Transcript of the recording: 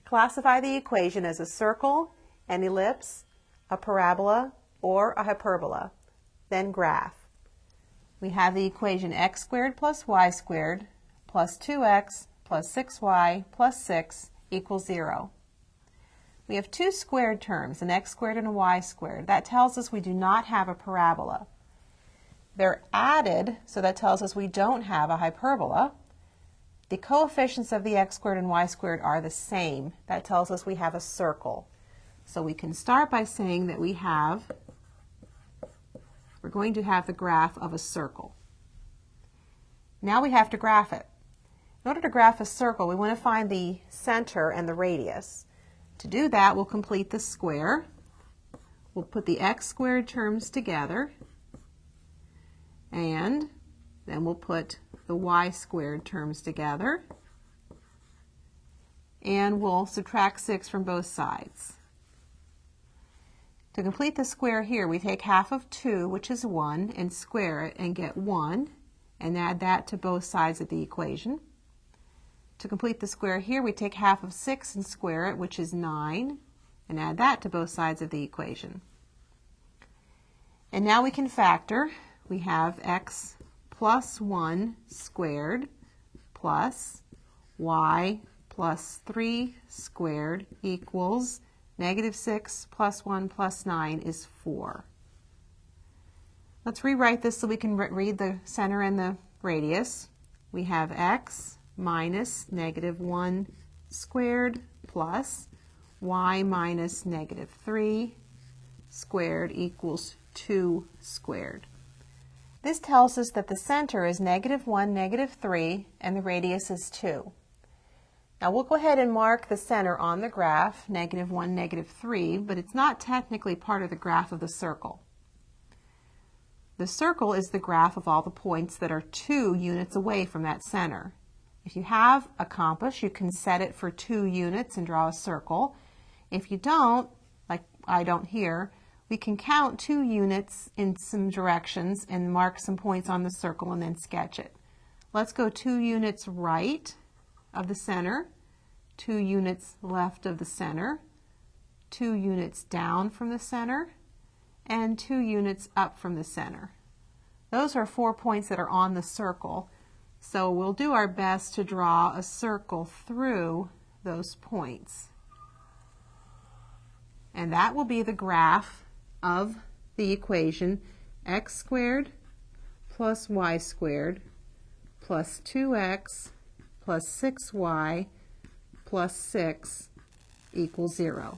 Classify the equation as a circle, an ellipse, a parabola, or a hyperbola. Then graph. We have the equation x squared plus y squared plus 2x plus 6y plus 6 equals 0. We have two squared terms, an x squared and a y squared. That tells us we do not have a parabola. They're added, so that tells us we don't have a hyperbola. The coefficients of the x squared and y squared are the same. That tells us we have a circle. So we can start by saying that we're going to have the graph of a circle. Now we have to graph it. In order to graph a circle, we want to find the center and the radius. To do that, we'll complete the square. We'll put the x squared terms together, and then we'll put the y squared terms together, and we'll subtract 6 from both sides. To complete the square here, we take half of 2, which is 1, and square it and get 1, and add that to both sides of the equation. To complete the square here, we take half of 6 and square it, which is 9, and add that to both sides of the equation. And now we can factor. We have x plus 1 squared plus y plus 3 squared equals -6 plus 1 plus 9 is 4. Let's rewrite this so we can read the center and the radius. We have x minus -1 squared plus y minus -3 squared equals 2 squared. This tells us that the center is -1, -3, and the radius is 2. Now we'll go ahead and mark the center on the graph, -1, -3, but it's not technically part of the graph of the circle. The circle is the graph of all the points that are 2 units away from that center. If you have a compass, you can set it for 2 units and draw a circle. If you don't, like I don't here, we can count 2 units in some directions and mark some points on the circle and then sketch it. Let's go 2 units right of the center, 2 units left of the center, 2 units down from the center, and 2 units up from the center. Those are 4 points that are on the circle, so we'll do our best to draw a circle through those points. And that will be the graph of the equation x squared plus y squared plus 2x plus 6y plus 6 equals 0.